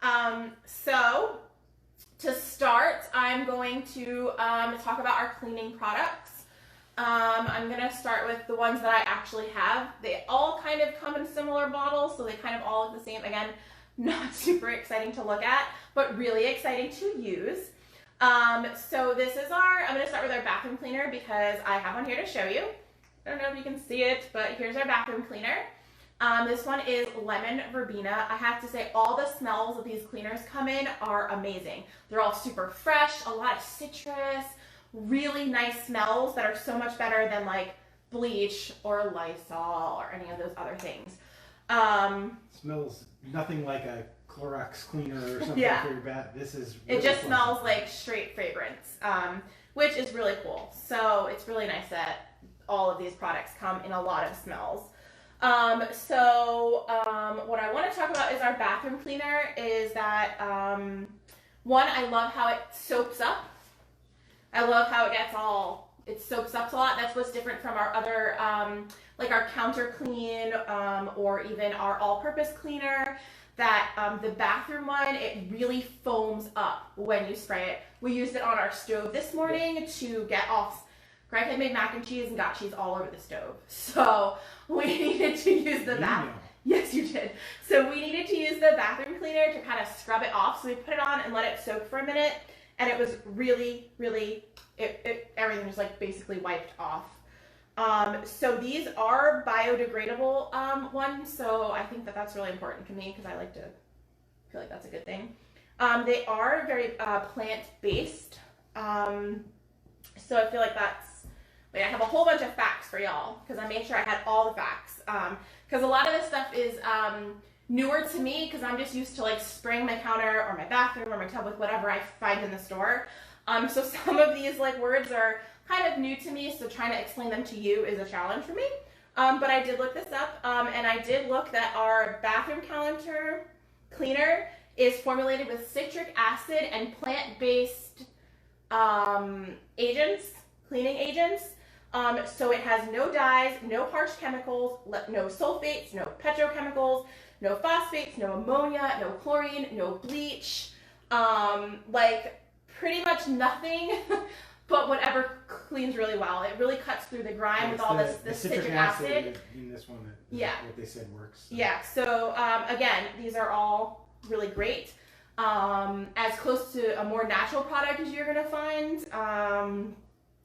So to start, I'm going to talk about our cleaning products. I'm going to start with the ones that I actually have. They all kind of come in similar bottles, so they kind of all look the same. Again, not super exciting to look at, but really exciting to use. So this is I'm going to start with our bathroom cleaner because I have one here to show you. I don't know if you can see it, but here's our bathroom cleaner. This one is lemon verbena. I have to say all the smells that these cleaners come in are amazing. They're all super fresh, a lot of citrus, really nice smells that are so much better than like bleach or Lysol or any of those other things. Smells nothing like a Clorox cleaner or something Yeah. for your bath. This is really It just fun. smells like straight fragrance, which is really cool. So it's really nice that all of these products come in a lot of smells. What I want to talk about is our bathroom cleaner is that, one, I love how it soaps up. I love how it soaps up a lot. That's what's different from our other, like our counter clean, or even our all-purpose cleaner, that the bathroom one, it really foams up when you spray it. We used it on our stove this morning to get off. Greg had made mac and cheese and got cheese all over the stove. So we needed to use the bathroom. Yes, you did. So we needed to use the bathroom cleaner to kind of scrub it off. So we put it on and let it soak for a minute. And it was really, really, everything was like basically wiped off. So these are biodegradable ones. So I think that that's really important to me because I like to feel like that's a good thing. They are very plant-based. So I feel like I have a whole bunch of facts for y'all because I made sure I had all the facts. Because a lot of this stuff is newer to me because I'm just used to like spraying my counter or my bathroom or my tub with whatever I find in the store. So some of these like words are kind of new to me, so trying to explain them to you is a challenge for me. But I did look this up, and I did look that our bathroom counter cleaner is formulated with citric acid and plant-based cleaning agents. So it has no dyes, no harsh chemicals, no sulfates, no petrochemicals, no phosphates, no ammonia, no chlorine, no bleach, like pretty much nothing but whatever cleans really well. It really cuts through the grime with all the citric acid. In this one, yeah, what they said works. So. Yeah, so again, these are all really great. As close to a more natural product as you're going to find.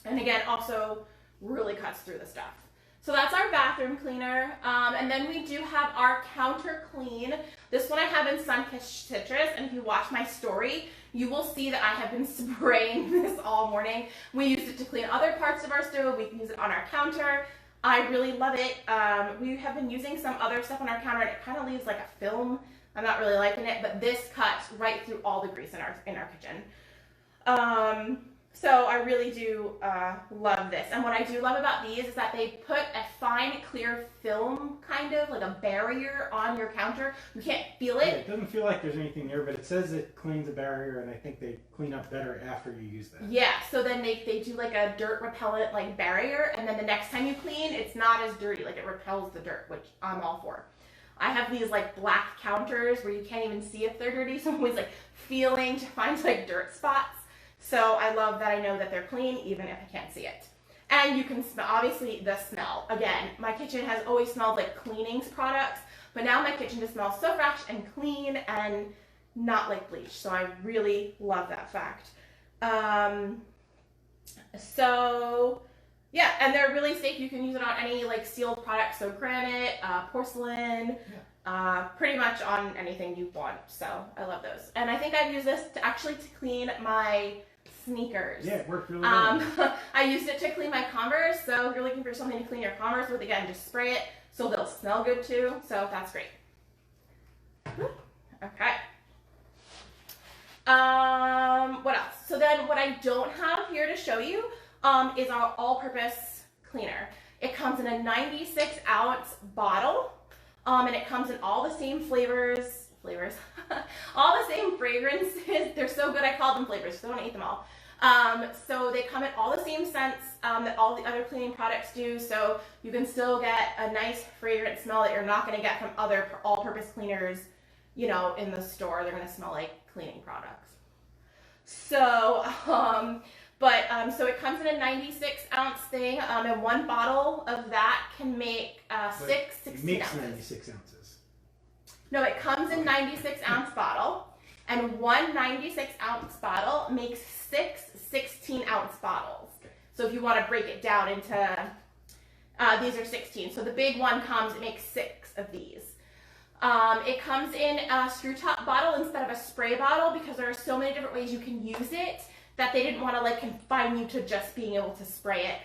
And again, also really cuts through the stuff. So that's our bathroom cleaner. And then we do have our counter clean. This one I have in Sunkissed Citrus, and if you watch my story, you will see that I have been spraying this all morning. We use it to clean other parts of our stove. We can use it on our counter. I really love it. We have been using some other stuff on our counter, and it kind of leaves like a film. I'm not really liking it, but this cuts right through all the grease in our kitchen. So I really do love this. And what I do love about these is that they put a fine, clear film, kind of like a barrier on your counter. You can't feel it. Yeah, it doesn't feel like there's anything there, but it says it cleans a barrier, and I think they clean up better after you use that. Yeah, so then they do like a dirt repellent like barrier, and then the next time you clean, it's not as dirty. Like it repels the dirt, which I'm all for. I have these like black counters where you can't even see if they're dirty, so I'm always like feeling to find like dirt spots. So I love that I know that they're clean even if I can't see it. And you can smell, obviously, the smell. Again, my kitchen has always smelled like cleanings products, but now my kitchen just smells so fresh and clean and not like bleach. So I really love that fact. Yeah, and they're really safe. You can use it on any like sealed products, so granite, porcelain, pretty much on anything you want. So I love those. And I think I've used this to clean my sneakers. Yeah, it worked really well. I used it to clean my Converse, so if you're looking for something to clean your Converse with, again, just spray it so they'll smell good too. So that's great. Okay. What else? So then what I don't have here to show you is our all-purpose cleaner. It comes in a 96-ounce bottle, and it comes in all the same flavors, all the same fragrances. They're so good I call them flavors because I want to eat them all. So they come in all the same scents that all the other cleaning products do, so you can still get a nice fragrant smell that you're not going to get from other all-purpose cleaners in the store, they're gonna smell like cleaning products. So, so it comes in a 96-ounce thing, and one bottle of that can make 16 makes ounces. 96 ounces. No, it comes in 96-ounce bottle, and one 96-ounce bottle makes 6 16-ounce bottles. Okay. So if you want to break it down into, these are 16. So the big one it makes 6 of these. It comes in a screw top bottle instead of a spray bottle because there are so many different ways you can use it that they didn't want to like confine you to just being able to spray it.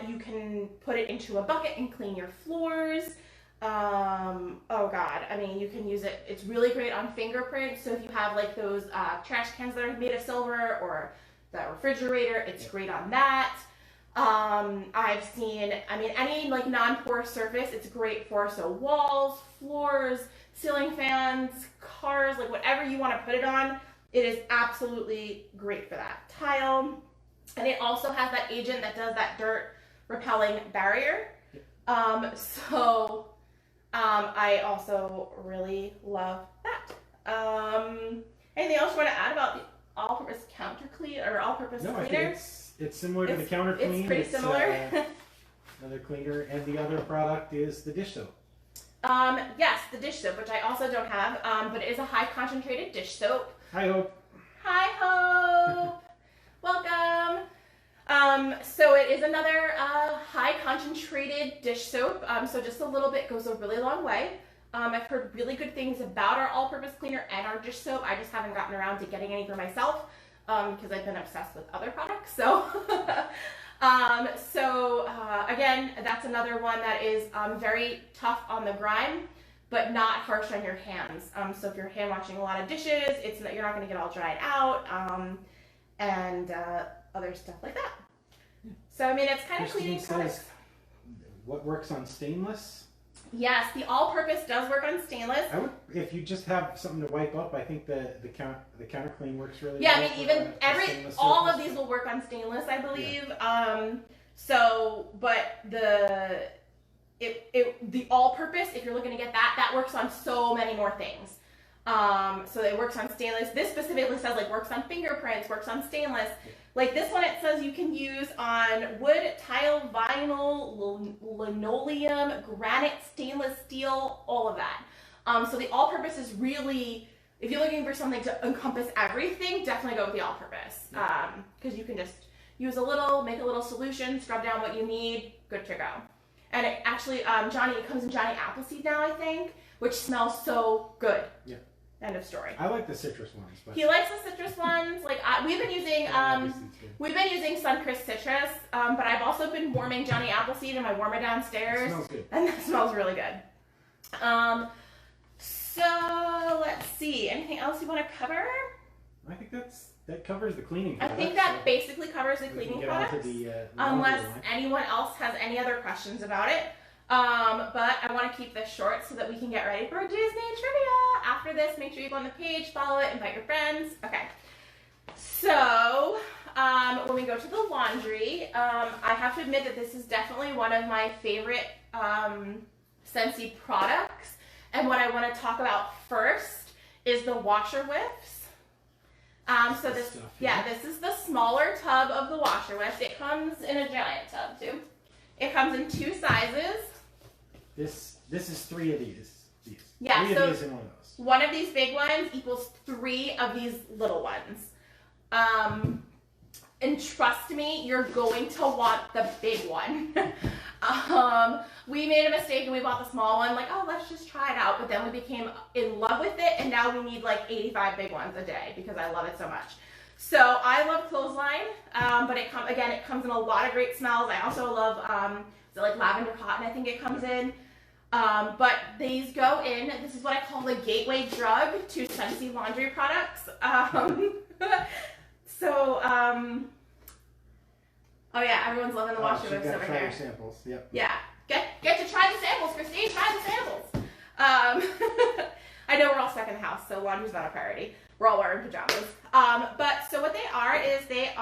You can put it into a bucket and clean your floors. Oh God, I mean, you can use it. It's really great on fingerprints. So if you have like those trash cans that are made of silver or the refrigerator, it's great on that. I've seen, any like non-porous surface, it's great for, so walls, floors, ceiling fans, cars, like whatever you want to put it on, it is absolutely great for that. Tile, and it also has that agent that does that dirt repelling barrier. I also really love that. Anything else you want to add about the all-purpose counter clean or all-purpose No, cleaner? I think it's similar to the counter clean. It's pretty similar. Another cleaner, and the other product is the dish soap. Yes, the dish soap, which I also don't have, but it is a high concentrated dish soap. Hi, Hope. Hi, Hope. Welcome. So it is another high concentrated dish soap. So just a little bit goes a really long way. I've heard really good things about our all-purpose cleaner and our dish soap. I just haven't gotten around to getting any for myself because I've been obsessed with other products. So, again, that's another one that is very tough on the grime, but not harsh on your hands. So if you're hand washing a lot of dishes, you're not going to get all dried out, and other stuff like that. So it's kind of cleaning products. What works on stainless? Yes, the all-purpose does work on stainless. If you just have something to wipe up, I think the counter clean works really well. Yeah, even all of these will work on stainless, I believe. Yeah. But the all-purpose, if you're looking to get that works on so many more things. So it works on stainless. This specifically says works on fingerprints, works on stainless. Like this one, it says you can use on wood, tile, vinyl, linoleum, granite, stainless steel, all of that. So the all-purpose is really, if you're looking for something to encompass everything, definitely go with the all-purpose. Because you can just use a little, make a little solution, scrub down what you need, good to go. And it actually, it comes in Johnny Appleseed now, I think, which smells so good. Yeah. End of story. I like the citrus ones. But he likes the citrus ones. We've been using Suncrest citrus, but I've also been warming Johnny Appleseed in my warmer downstairs. It smells good. And that smells really good. So let's see. Anything else you want to cover? I think that covers the cleaning products. I think that basically covers the cleaning products. Unless anyone else has any other questions about it. But I want to keep this short so that we can get ready for Disney trivia. After this, make sure you go on the page, follow it, invite your friends. Okay. So, when we go to the laundry, I have to admit that this is definitely one of my favorite Scentsy products. And what I want to talk about first is the washer whiffs. This is the smaller tub of the washer whiffs. It comes in a giant tub too. It comes in 2 sizes. This is 3 of these. Yeah, 3 of these in one of those. One of these big ones equals 3 of these little ones. And trust me, you're going to want the big one. We made a mistake and we bought the small one, let's just try it out. But then we became in love with it, and now we need 85 big ones a day because I love it so much. So I love Clothesline, but it comes in a lot of great smells. I also love lavender cotton, I think it comes in. But these go in, this is what I call the gateway drug to Scentsy laundry products. Oh yeah, everyone's loving the washer whiffs over here. Samples. Yep. Yeah, get to try the samples, Christine. Try the samples. I know we're all stuck in the house, so laundry's not a priority. We're all wearing pajamas. So what they are is they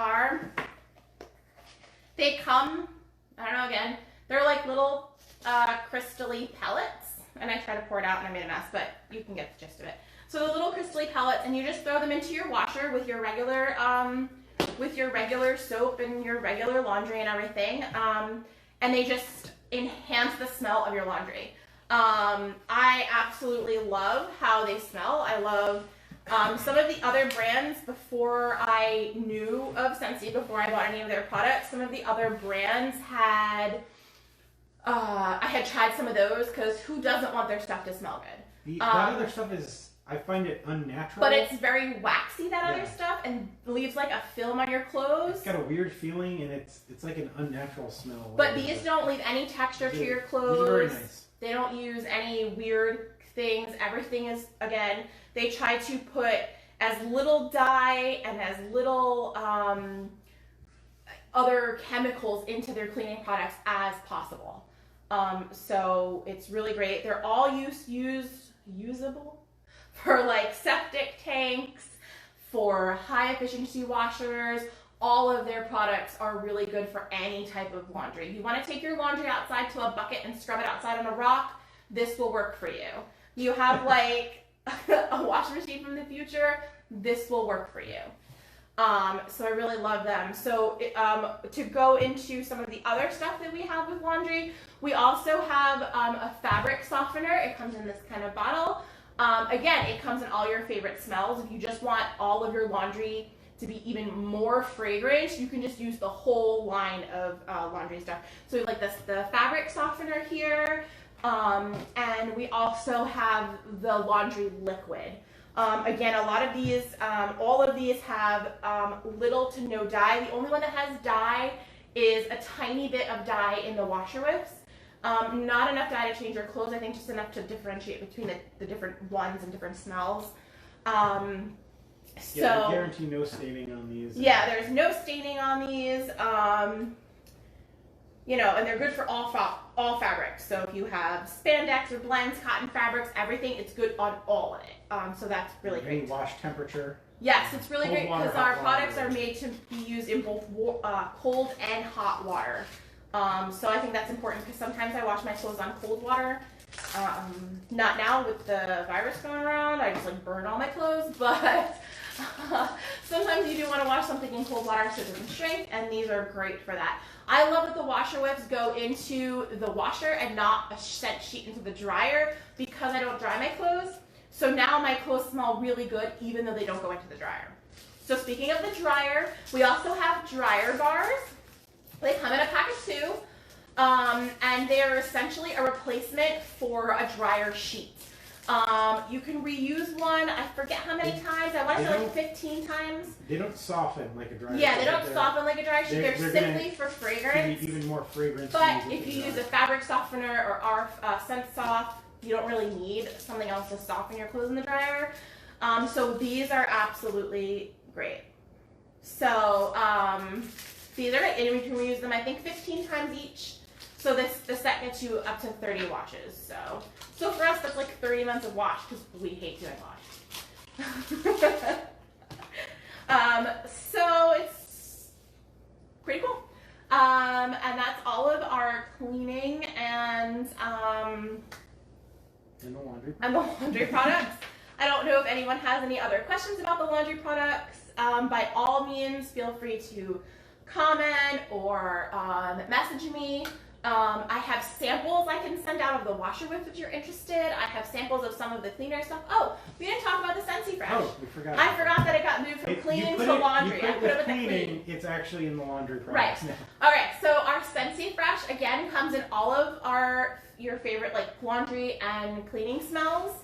come, I don't know again, they're like little crystally pellets. and I tried to pour it out and I made a mess, but you can get the gist of it. So the little crystally pellets, and you just throw them into your washer with your regular soap and your regular laundry and everything, and they just enhance the smell of your laundry. I absolutely love how they smell. I love some of the other brands. Before I knew of Scentsy, before I bought any of their products, some of the other brands had, I had tried some of those, because who doesn't want their stuff to smell good? That other stuff is, I find it unnatural. But it's very waxy, that other stuff, and leaves like a film on your clothes. It's got a weird feeling, and it's like an unnatural smell. But these don't leave any texture to your clothes. These are very nice. They don't use any weird things. Everything is, again, they try to put as little dye and as little other chemicals into their cleaning products as possible. So it's really great. They're all usable for like septic tanks, for high efficiency washers. All of their products are really good for any type of laundry. You want to take your laundry outside to a bucket and scrub it outside on a rock, this will work for you. You have like a washing machine from the future, this will work for you. So I really love them. So to go into some of the other stuff that we have with laundry, we also have a fabric softener. It comes in this kind of bottle. Again, it comes in all your favorite smells. If you just want all of your laundry to be even more fragrant, you can just use the whole line of laundry stuff. So we have like the fabric softener here, and we also have the laundry liquid. Again, a lot of these, all of these have little to no dye. The only one that has dye is a tiny bit of dye in the washer whiffs. Not enough dye to change your clothes, I think just enough to differentiate between the different ones and different smells. Yeah, I guarantee no staining on these. Yeah, there's no staining on these. You know, and they're good for all fabrics. So if you have spandex or blends, cotton fabrics, everything, it's good on all of it. So that's really great. Any wash temperature. Yes, it's really great because our products water. are made to be used in both cold and hot water. So I think that's important because sometimes I wash my clothes on cold water. Not now with the virus going around, I just like burn all my clothes, but sometimes you do want to wash something in cold water so it doesn't shrink, and these are great for that. I love that the washer whiffs go into the washer and not a scent sheet into the dryer because I don't dry my clothes. So now my clothes smell really good even though they don't go into the dryer. So speaking of the dryer, we also have dryer bars. They come in a pack of 2. And they are essentially a replacement for a dryer sheet. You can reuse one, I forget how many times, I want to say like 15 times. They don't soften like a dryer sheet. Yeah, they don't soften like a dryer sheet, they're simply for fragrance. Give you even more fragrance. But if you use a fabric softener or our Scent Soft, you don't really need something else to soften your clothes in the dryer. So these are absolutely great. So these are great, and we can reuse them I think 15 times each. So the set gets you up to 30 washes. So for us, that's like 30 months of wash because we hate doing wash. So it's pretty cool. And that's all of our cleaning and the laundry. And the laundry products. I don't know if anyone has any other questions about the laundry products. By all means, feel free to comment or message me. I have samples I can send out of the washer whiff if you're interested. I have samples of some of the cleaner stuff. Oh, we didn't talk about the Scentsy Fresh. Oh, we forgot. I forgot that it got moved from clean to laundry. I put it with the clean. It's actually in the laundry Right. products now. All right. So our Scentsy Fresh again comes in all of your favorite like laundry and cleaning smells.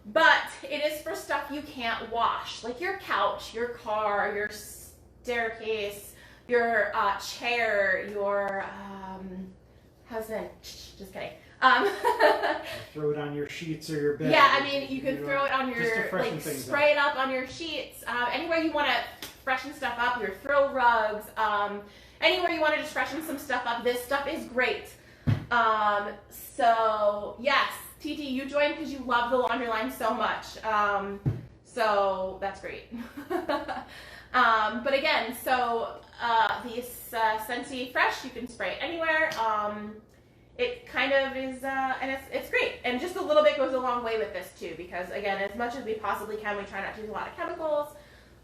But it is for stuff you can't wash, like your couch, your car, your staircase, your chair, your husband. Just kidding. Throw it on your sheets or your bed. Yeah, I mean you can throw it on your like spray it up on your sheets. Anywhere you want to freshen stuff up, your throw rugs. Anywhere you want to just freshen some stuff up, this stuff is great. So yes. TT, you joined because you love the laundry line so much. So that's great. But again, so these Scentsy Fresh, you can spray it anywhere. It kind of is, and it's great. and just a little bit goes a long way with this too, because again, as much as we possibly can, we try not to use a lot of chemicals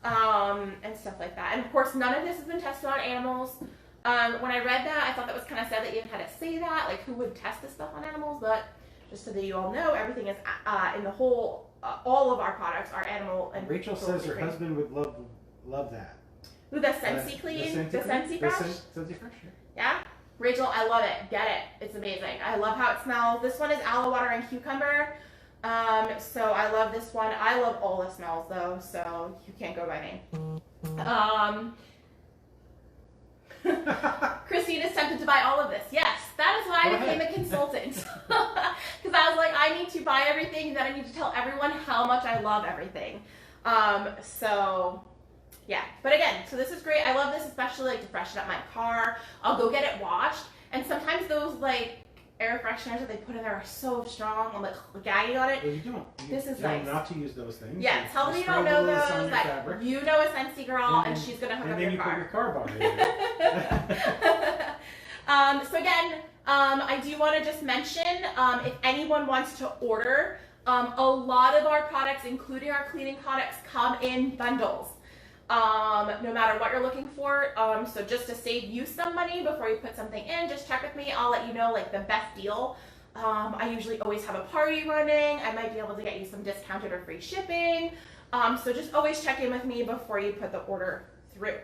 and stuff like that. And of course, none of this has been tested on animals. When I read that, I thought that was kind of sad that you had to say that, like who would test this stuff on animals, but just so that you all know, everything is in the whole, all of our products are animal and Rachel says her husband would love that. Ooh, the Scentsy Clean, the Scentsy Brush? Scentsy Brush, yeah. Rachel, I love it. Get it. It's amazing. I love how it smells. This one is aloe water and cucumber. So I love this one. I love all the smells though, so you can't go by me. Christine is tempted to buy all of this. Yes, that is why I became a consultant. Because I was like, I need to buy everything, then I need to tell everyone how much I love everything. So yeah, but again, so this is great. I love this especially like to freshen up my car. I'll go get it washed, and sometimes those like air fresheners that they put in there are so strong. I'm like gagging on it. Well, you don't. This is nice. nice. Not to use those things. Yeah, tell me you don't know those. That you know a Scentsy girl, and she's gonna hook up your car. And then you put your car bar in. So again, I do want to just mention, if anyone wants to order, a lot of our products, including our cleaning products, come in bundles. No matter what you're looking for. So just to save you some money before you put something in, just check with me. I'll let you know like the best deal. I usually always have a party running. I might be able to get you some discounted or free shipping. So just always check in with me before you put the order through.